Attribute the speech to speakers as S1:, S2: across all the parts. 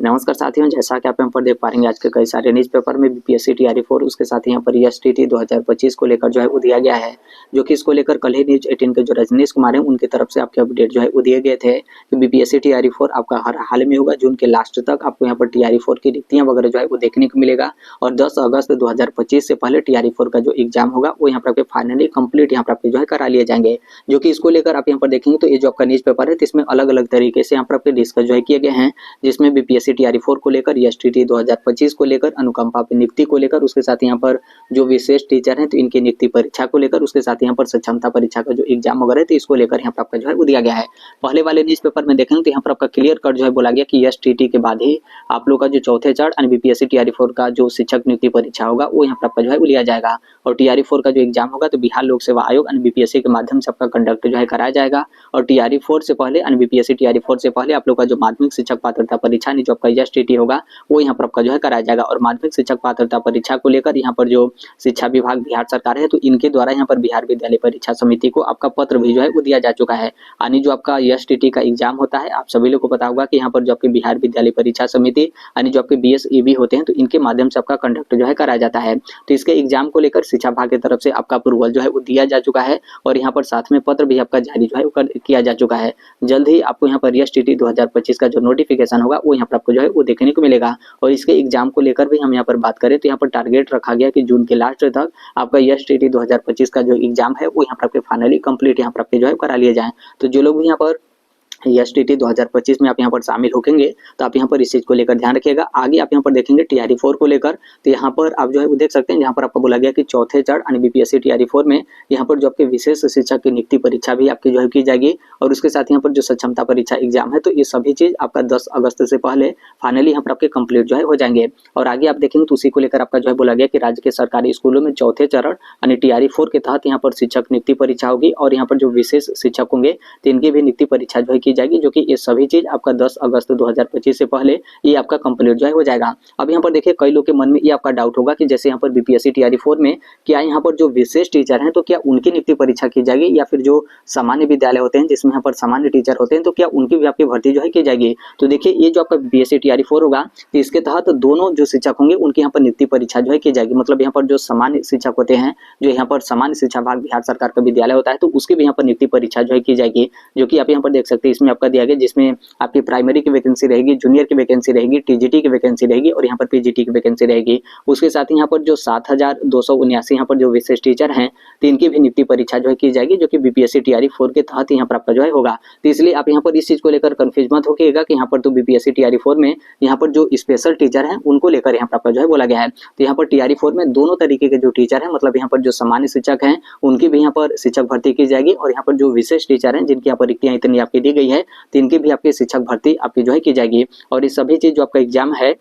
S1: नमस्कार साथियों, जैसा कि आप यहाँ पर देख पा रहे हैं आज के कई सारे न्यूज़ पेपर में बीपीएससी टीआरई 4 उसके साथ यहाँ पर एसटीटी 2025 को लेकर जो है वो दिया गया है, जो कि इसको लेकर कल ही न्यूज 18 के जो रजनीश कुमार हैं उनकी तरफ से आपके अपडेट जो है वो दिए गए थे कि बीपीएससी टीआरई 4 आपका हर हाल में होगा। जून के लास्ट तक आपको यहाँ पर टीआरई 4 की रिक्तियाँ वगैरह जो है वो देखने को मिलेगा और 10 अगस्त 2025 से पहले टीआरई 4 का जो एग्जाम होगा वो यहाँ पर आपके फाइनली कंप्लीट यहाँ पर आपके जो है करा लिए जाएंगे। जो कि इसको लेकर आप यहाँ पर देखेंगे तो ये जो आपका न्यूज पेपर है तो इसमें अलग अलग तरीके से यहाँ पर आपके डिस्कस जो है किए गए हैं, जिसमें बीपीएससी टीआरई 4 को लेकर, एसटीटी 2025 को लेकर, अनुकंपा पे नियुक्ति को लेकर, उसके साथ यहाँ पर जो विशेष टीचर हैं तो इनकी नियुक्ति परीक्षा को लेकर, उसके साथ यहाँ पर सक्षमता परीक्षा का जो एग्जाम वगैरह है तो इसको लेकर यहाँ पर आपका जो है वो दिया गया है। पहले वाले न्यूज पेपर में देखेंगे तो यहाँ पर आपका क्लियर कट जो है बोला गया कि एसटीटी के बाद ही आप लोग का जो चौथे चरण और बीपीएससी टीआरई 4 का जो शिक्षक नियुक्ति परीक्षा होगा वो यहाँ पर आपका जो है वो लिया जाएगा। और टीआरई 4 का जो एग्जाम होगा तो बिहार लोक सेवा आयोग और बीपीएससी के माध्यम से आपका कंडक्ट जो है कराया जाएगा। और टीआरई 4 से पहले और बीपीएससी टीआरई 4 से पहले आप लोग का जो माध्यमिक शिक्षक पात्रता परीक्षा जो आपका एसटीटी होगा वो यहाँ पर आपका जो है कराया जाएगा। और माध्यमिक शिक्षक पात्रता परीक्षा को लेकर यहाँ पर जो शिक्षा विभाग बिहार सरकार है तो इनके द्वारा यहाँ पर बिहार विद्यालय परीक्षा समिति को आपका पत्र भी जो है वो दिया जा चुका है। यानी जो आपका एसटीटी का एग्जाम होता है आप सभी लोग को पता होगा कि यहाँ पर जो आपके बिहार विद्यालय परीक्षा समिति यानी जो आपके बीएसईबी होते हैं तो इनके माध्यम से आपका कंडक्ट जो है कराया जाता है। तो इसके एग्जाम को लेकर शिक्षा विभाग की तरफ से आपका अप्रूवल जो है वो दिया जा चुका है और यहाँ पर साथ में पत्र भी आपका जारी जो है किया जा चुका है। जल्द ही आपको यहाँ पर एसटीटी 2025 का जो नोटिफिकेशन होगा वो यहाँ पर आपको जो है वो देखने को मिलेगा। और इसके एग्जाम को लेकर भी हम यहाँ पर बात करें तो यहाँ पर टारगेट रखा गया कि जून के लास्ट तक आपका एसटीटी 2025 का जो एग्जाम है वो यहाँ पर आपके फाइनली कंप्लीट यहाँ पर आपके जो है करा लिए जाए। तो जो लोग भी यहाँ पर एसटीटी 2025 में आप यहाँ पर शामिल होंगे तो आप यहाँ पर इस चीज को लेकर ध्यान रखिएगा। आगे आप यहाँ पर देखेंगे टीआरई 4 को लेकर तो यहाँ पर आप जो है वो देख सकते हैं, यहाँ पर आपको बोला गया कि चौथे चरण और बीपीएससी टीआरई 4 में यहाँ पर जो आपके विशेष शिक्षक की नियुक्ति परीक्षा भी आपकी जो है की जाएगी और उसके साथ यहाँ पर जो सक्षमता परीक्षा एग्जाम है तो ये सभी चीज आपका 10 अगस्त से पहले फाइनली यहाँ पर आपके कंप्लीट जो है हो जाएंगे। और आगे आप देखेंगे तो उसी को लेकर आपका जो है बोला गया कि राज्य के सरकारी स्कूलों में चौथे चरण यानी टीआरई 4 के तहत यहाँ पर शिक्षक नियुक्ति परीक्षा होगी और यहाँ पर जो विशेष शिक्षक होंगे तो इनकी भी नियुक्ति परीक्षा जो है की जाएगी, जो कि ये सभी चीज आपका 10 अगस्त 2025 से पहले ये आपका कंप्लीट जो है हो जाएगा। अब यहाँ पर देखिए कई लोग के मन में ये आपका डाउट होगा कि जैसे यहाँ पर बीपीएससी टीआरई 4 में क्या यहाँ पर जो विशेष टीचर हैं तो क्या उनकी नियुक्ति परीक्षा की जाएगी या फिर जो सामान्य विद्यालय होते हैं जिसमें यहाँ पर सामान्य टीचर होते हैं तो क्या उनकी भी आपकी भर्ती जो है की जाएगी। तो देखिए ये जो आपका बीपीएससी टीआरई 4 होगा तो इसके तहत दोनों जो शिक्षक होंगे उनकी यहाँ पर नियुक्ति परीक्षा जो है की जाएगी। मतलब यहाँ पर जो सामान्य शिक्षक होते हैं जो यहाँ पर सामान्य शिक्षा विभाग बिहार सरकार का विद्यालय होता है तो उसकी भी यहाँ पर नियुक्ति परीक्षा जो है की जाएगी, जो कि आप यहाँ पर देख सकते हैं इसमें आपका दिया गया, जिसमें आपकी प्राइमरी की वैकेंसी रहेगी, जूनियर की वैकेंसी रहेगी, टीजीटी की वैकेंसी रहेगी और यहाँ पर पीजीटी की वैकेंसी रहेगी। उसके साथ ही यहाँ पर जो 7279 यहाँ पर जो विशेष टीचर हैं तो इनकी भी नियुक्ति परीक्षा जो है की जाएगी, जो कि बीपीएससी टीआरई 4 के तहत यहाँ पर आपका जो है होगा। तो इसलिए आप यहाँ पर इस चीज को लेकर कंफ्यूज मत होइएगा कि यहाँ पर तो बीपीएससी टीआरई 4 में यहाँ पर जो स्पेशल टीचर हैं उनको लेकर यहाँ पर आपका जो है बोला गया है। तो यहाँ पर टीआरई 4 में दोनों तरीके के जो टीचर हैं, मतलब यहाँ पर जो सामान्य शिक्षक हैं उनकी भी यहाँ पर शिक्षक भर्ती की जाएगी और यहाँ पर जो विशेष टीचर हैं जिनकी यहाँ पर रिक्तियां इतनी आपकी दी गई है तो इनकी भी आपकी शिक्षक भर्ती आपकी जो है की जाएगी। और ये सभी चीज जो आपका एग्जाम है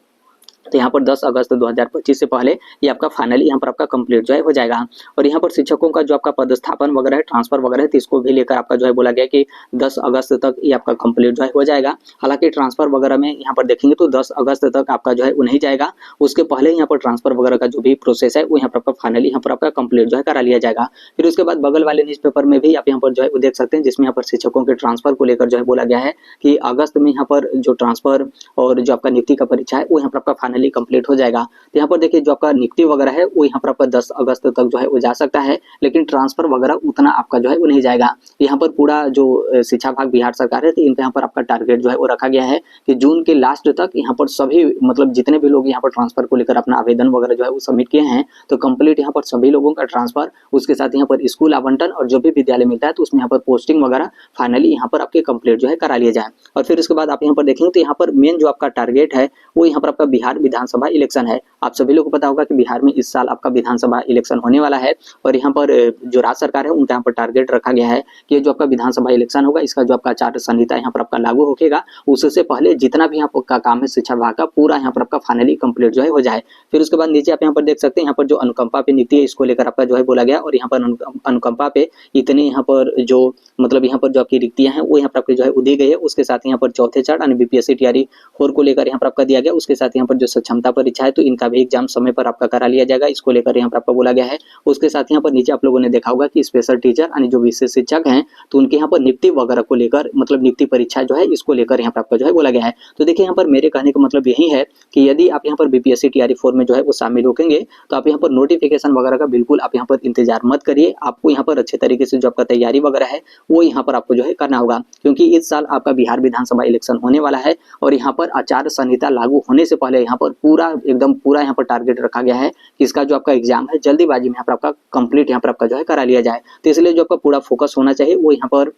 S1: तो यहाँ पर 10 अगस्त 2025 से पहले ये आपका फाइनली यहाँ पर आपका कंप्लीट जो है हो जाएगा। और यहाँ पर शिक्षकों का जो आपका पदस्थापन वगैरह है, ट्रांसफर वगैरह है तो इसको भी लेकर आपका जो है बोला गया कि 10 अगस्त तक ये आपका कंप्लीट जो है हो जाएगा। हालांकि ट्रांसफर वगैरह में यहाँ पर देखेंगे तो 10 अगस्त तक आपका जो है वो नहीं जाएगा, उसके पहले यहाँ पर ट्रांसफर वगैरह का जो भी प्रोसेस है वो यहाँ पर आपका फाइनली यहाँ पर आपका कंप्लीट जो है करा लिया जाएगा। फिर उसके बाद बगल वाले न्यूज पेपर में भी आप यहाँ पर जो है वो देख सकते हैं, जिसमें यहाँ पर शिक्षकों के ट्रांसफर को लेकर जो है बोला गया है कि अगस्त में यहाँ पर जो ट्रांसफर और जो आपका नियुक्ति का परीक्षा है वो यहाँ पर आपका फाइनली कंप्लीट हो जाएगा। तो यहाँ पर देखिए जो आपका नियुक्ति वगैरह है वो यहाँ पर आपका 10 अगस्त तक जो है वो जा सकता है, लेकिन ट्रांसफर वगैरह उतना आपका जो है वो नहीं जाएगा। यहाँ पर पूरा जो शिक्षा विभाग बिहार सरकार है तो इनका यहाँ पर आपका टारगेट जो है वो रखा गया है कि जून के लास्ट तक यहाँ पर सभी, मतलब जितने भी लोग यहाँ पर ट्रांसफर को लेकर अपना आवेदन वगैरह जो है वो सबमिट किए हैं तो कंप्लीट यहाँ पर सभी लोगों का ट्रांसफर, उसके साथ यहाँ पर स्कूल आवंटन और जो भी विद्यालय मिलता है तो उसमें यहाँ पर पोस्टिंग वगैरह फाइनली यहाँ पर आपके कंप्लीट जो है करा लिया जाए। और फिर उसके बाद आप यहाँ पर देखेंगे तो यहाँ पर मेन जो आपका टारगेट है वो यहाँ पर आपका बिहार विधानसभा इलेक्शन है। आप सभी लोगों को पता होगा कि बिहार में इस साल आपका विधानसभा इलेक्शन होने वाला है और यहाँ पर जो राज्य सरकार है उनका यहाँ पर टारगेट रखा गया है कि जो आपका विधानसभा इलेक्शन होगा इसका जो आपका आचार संहिता यहाँ पर आपका लागू होगा उससे पहले जितना भी यहाँ का काम है शिक्षा विभाग का पूरा यहाँ पर आपका फाइनली कंप्लीट जो है हो जाए। फिर उसके बाद नीचे आप यहाँ पर देख सकते हैं यहाँ पर जो अनुकंपा पे नीति है इसको लेकर आपका जो है बोला गया और यहाँ पर अनुकंपा पे इतने यहाँ पर जो मतलब यहाँ पर जो आपकी रिक्तियां हैं वो यहाँ पर आपकी जो है दी गई है। उसके साथ यहाँ पर चौथे चरण बीपीएससी टीआरई 4 को लेकर यहाँ पर आपका दिया गया, उसके साथ यहाँ पर जो सक्षमता परीक्षा है तो इनका भी एग्जाम समय पर आपका करा लिया जाएगा, इसको लेकर यहाँ पर आपका बोला गया है। उसके साथ यहाँ पर नीचे आप लोगों ने देखा होगा कि स्पेशल टीचर यानी जो विशेष शिक्षक हैं तो उनके यहाँ पर नियुक्ति वगैरह को लेकर मतलब नियुक्ति परीक्षा जो है इसको लेकर यहाँ पर आपका जो है बोला गया है। तो देखिए यहाँ पर मेरे कहने का मतलब यही है कि यदि आप यहाँ पर बीपीएससी टीआरई 4 में जो है वो शामिल होंगे तो आप यहाँ पर नोटिफिकेशन वगैरह का बिल्कुल आप यहाँ पर इंतजार मत करिए। आपको यहाँ पर अच्छे तरीके से जो आपका तैयारी वगैरह है वो यहाँ पर आपको जो है करना होगा, क्योंकि इस साल आपका बिहार विधानसभा इलेक्शन होने वाला है और यहाँ पर आचार संहिता लागू होने से पहले यहाँ पर पूरा यहाँ पर टारगेट रखा गया है कि इसका जो आपका एग्जाम है जल्दीबाजी में यहाँ पर आपका कंप्लीट यहाँ पर आपका जो है करा लिया जाए। तो इसलिए जो आपका पूरा फोकस होना चाहिए वो यहाँ पर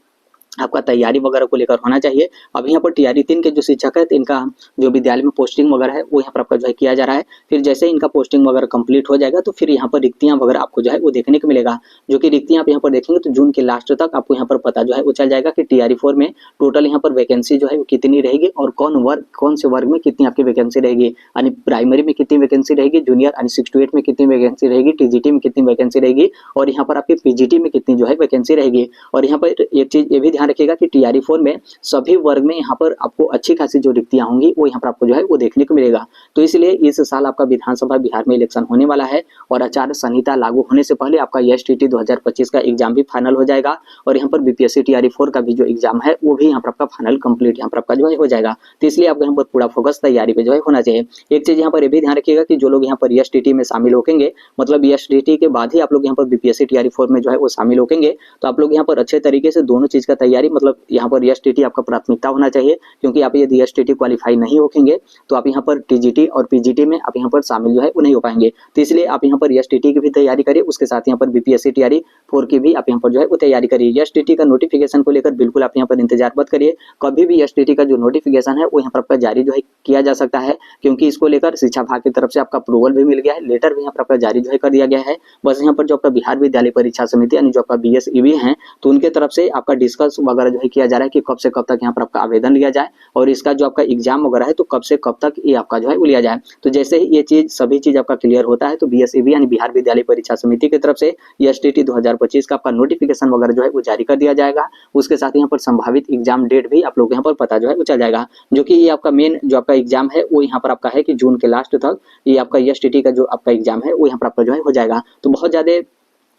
S1: आपका तैयारी वगैरह को लेकर होना चाहिए। अब यहाँ पर टीआरई 3 के जो शिक्षक है तो इनका जो विद्यालय में पोस्टिंग वगैरह है वो यहाँ पर आपका जो है किया जा रहा है। फिर जैसे इनका पोस्टिंग वगैरह कंप्लीट हो जाएगा तो फिर यहाँ पर रिक्तियां वगैरह आपको जो है वो देखने को मिलेगा, जो कि रिक्तियां आप यहाँ पर देखेंगे तो जून के लास्ट तक आपको यहाँ पर पता जो है वो चल जाएगा कि टीआरई 4 में टोटल यहाँ पर वैकेंसी जो है वो कितनी रहेगी और कौन से वर्ग में कितनी आपकी वैकेंसी रहेगी, यानी प्राइमरी में कितनी वैकेंसी रहेगी, जूनियर यानी 6 to 8 में कितनी वैकेंसी रहेगी, टीजीटी में कितनी वैकेंसी रहेगी और यहाँ पर आपकी पीजीटी में कितनी जो है वैकेंसी रहेगी। और यहाँ पर एक चीज ये भी ध्यान रखिएगा कि टीआरई 4 में सभी वर्ग में यहाँ पर आपको अच्छी खासी जो रिक्तियां होंगी वो यहाँ पर आपको जो है वो देखने को मिलेगा। तो इसलिए इस साल आपका विधानसभा बिहार में इलेक्शन होने वाला है और आचार संहिता लागू होने से पहले आपका एसटीटी 2025 का एग्जाम भी फाइनल हो जाएगा और यहाँ पर बीपीएससी टीआरई 4 का भी जो एग्जाम है वो भी यहाँ पर आपका फाइनल कंप्लीट यहाँ पर आपका जो है हो जाएगा। तो इसलिए आपको यहाँ पर पूरा फोकस तैयारी पे जो है होना चाहिए। एक चीज यहाँ पर ये भी ध्यान रखिएगा कि जो लोग यहाँ पर एसटीटी में शामिल होंगे, मतलब एसटीटी के बाद ही आप लोग यहाँ पर बीपीएससी टीआरई 4 में जो है वो शामिल होंगे, तो आप लोग यहाँ पर अच्छे तरीके से दोनों चीज का तैयारी, मतलब यहाँ पर एसटीटी आपका प्राथमिकता होना चाहिए, क्योंकि आप यदि एसटीटी क्वालिफाई नहीं होंगे तो आप यहाँ पर टीजीटी और पीजीटी में आप यहाँ पर शामिल जो है वो नहीं हो पाएंगे। तो इसलिए आप यहाँ पर एसटीटी की भी तैयारी करिए, उसके साथ यहाँ पर बीपीएससी टीआरई 4 की भी आप यहाँ पर जो है वो तैयारी करिए। एसटीटी का नोटिफिकेशन को लेकर बिल्कुल आप यहाँ पर इंतजार मत करिए, कभी भी एसटीटी का जो नोटिफिकेशन है वो यहाँ पर आपका जारी जो है किया जा सकता है, क्योंकि इसको लेकर शिक्षा विभाग की तरफ से आपका अप्रूवल भी मिल गया है, लेटर भी यहाँ पर आपका जारी जो है कर दिया गया है। बस यहाँ पर जो आपका बिहार विद्यालय परीक्षा समिति यानी जो आपका बीएसईबी है तो उनके तरफ से आपका डिस्कस वगैरह जो है किया जा रहा है कि कब से कब तक यहाँ पर आपका आवेदन लिया जाए और इसका जो आपका एग्जाम वगैरह है तो कब से कब तक ये आपका जो है वो लिया जाए। तो जैसे ही ये सभी चीज आपका क्लियर होता है तो बीएसईबी यानी बिहार विद्यालय परीक्षा समिति की तरफ से एसटीटी 2025 का आपका नोटिफिकेशन वगैरह जो है वो जारी कर दिया जाएगा। उसके साथ यहाँ पर संभावित एग्जाम डेट भी आप लोग यहाँ पर पता जो है वो चल जाएगा, जो कि ये आपका मेन जो आपका एग्जाम है वो यहाँ पर आपका है कि जून के लास्ट तक ये आपका एसटीटी का जो आपका एग्जाम है वो यहाँ पर आपका जो है हो जाएगा। तो बहुत ज्यादा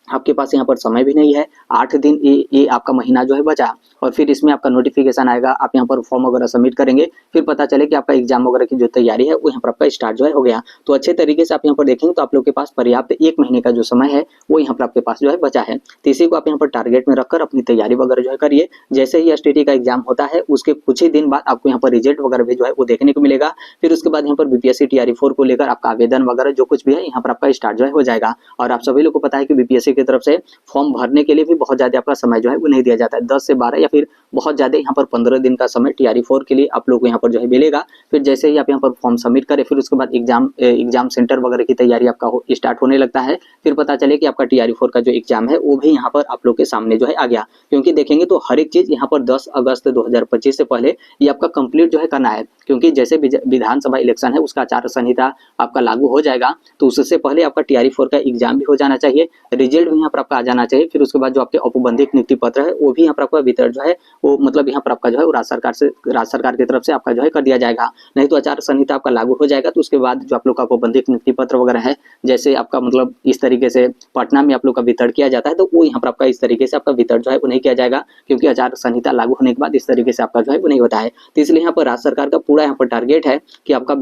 S1: आपके पास यहाँ पर समय भी नहीं है, 8 दिन ये आपका महीना जो है बचा और फिर इसमें आपका नोटिफिकेशन आएगा, आप यहाँ पर फॉर्म वगैरह सबमिट करेंगे, फिर पता चले कि आपका एग्जाम वगैरह की जो तैयारी है वो यहाँ पर आपका स्टार्ट जो है हो गया। तो अच्छे तरीके से आप यहाँ पर देखेंगे तो आप लोग के पास पर्याप्त 1 महीने का जो समय है वो यहाँ पर आपके पास जो है बचा है। तो इसी को आप यहाँ पर टारगेट में रखकर अपनी तैयारी वगैरह जो है करिए। जैसे ही एसटीटी का एग्जाम होता है उसके कुछ ही दिन बाद आपको यहाँ पर रिजल्ट वगैरह भी जो है वो देखने को मिलेगा। फिर उसके बाद यहाँ पर बीपीएससी टीआरई 4 को लेकर आपका आवेदन वगैरह जो कुछ भी है यहाँ पर आपका स्टार्ट जो है हो जाएगा। और आप सभी लोग को पता है कि बीपीएससी की तरफ से फॉर्म भरने के लिए भी बहुत ज्यादा आपका समय जो है वो नहीं दिया जाता है, 10 से 12 या फिर बहुत ज्यादा यहाँ पर 15 दिन का समय टीआरई 4 के लिए आप लोग को यहाँ पर जो है मिलेगा। फिर जैसे ही आप यहाँ पर फॉर्म सबमिट करें फिर उसके बाद एग्जाम सेंटर वगैरह की तैयारी आपका स्टार्ट होने लगता है। फिर पता चले कि आपका टीआरई 4 का जो एग्जाम है वो भी यहाँ पर आप लोग के सामने जो है आ गया, क्योंकि देखेंगे तो हर एक चीज यहाँ पर 10 अगस्त 2025 से पहले ये आपका कंप्लीट जो है करना है, क्योंकि जैसे विधानसभा इलेक्शन है उसका आचार संहिता आपका लागू हो जाएगा तो उससे पहले आपका टीआरई 4 का एग्जाम भी हो जाना चाहिए, रिजल्ट भी यहाँ पर आपका आ जाना चाहिए। फिर उसके बाद जो आपके औपबंधिक नियुक्ति पत्र है वो भी यहाँ पर आपका वितरण जो है वो मतलब यहाँ पर आपका जो है राज्य सरकार की तरफ से आपका जो है कर दिया जाएगा। नहीं तो आचार संहिता आपका लागू हो जाएगा तो उसके बाद जो आप लोग का औपबंधिक नियुक्ति पत्र वगैरह है जैसे आपका मतलब इस तरीके से पटना में आप लोग का वितरण किया जाता है तो वो यहाँ पर आपका इस तरीके से आपका वितरण जो है वो नहीं किया जाएगा, क्योंकि आचार संहिता लागू होने के बाद इस तरीके से आपका जो है वो नहीं होता है। तो इसलिए यहाँ पर राज्य सरकार का पूरा यहाँ पर टारगेट है कि आपका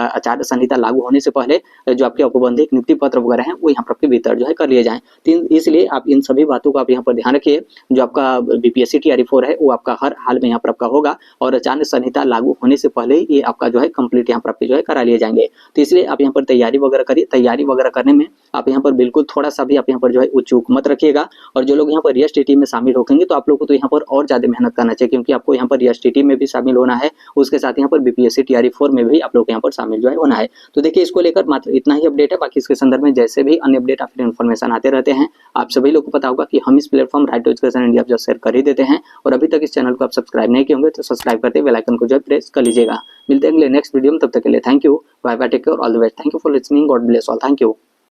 S1: आचार संहिता लागू होने से पहले जो आपके औपबंधिक नियुक्ति पत्र वगैरह है वो यहाँ पर आपके वितरण जो है कर लिए जाए। इसलिए आप इन सभी बातों को आप यहाँ पर ध्यान रखिए। जो आपका बीपीएससी टीआरई 4 है वो आपका हर हाल में यहाँ पर आपका होगा और आचार संहिता लागू होने से पहले ये आपका जो है कंप्लीट यहाँ पर आपके जो है करा लिए जाएंगे। तो इसलिए आप यहाँ पर तैयारी वगैरह करिए। तैयारी वगैरह करने में आप यहाँ पर बिल्कुल थोड़ा सा भी आप यहाँ पर जो है चूक मत रखिएगा। और जो लोग यहाँ पर एसटीटी में शामिल होंगे तो आप लोग को तो यहाँ पर और ज्यादा मेहनत करना चाहिए, क्योंकि आपको यहाँ पर एसटीटी में भी शामिल होना है, उसके साथ यहाँ पर बीपीएससी टीआरई 4 में भी आप लोग यहाँ पर शामिल जो है होना है। तो देखिए इसको लेकर मात्र इतना ही अपडेट है, बाकी इसके संदर्भ में जैसे भी अन्य अपडेट या फिर इन्फॉर्मेशन आते रहते हैं आप सभी लोग को पता होगा कि हम इस platform right to education India जो शेयर कर ही देते हैं। और अभी तक इस चैनल को आप सब्सक्राइब नहीं किए होंगे तो सब्सक्राइब करते बेल आइकन को जो प्रेस कर लीजिएगा। मिलते हैं अगले नेक्स्ट वीडियो में, तब तक के लिए thank you, bye bye, take care, all the best, thank you for listening, God bless all, thank you.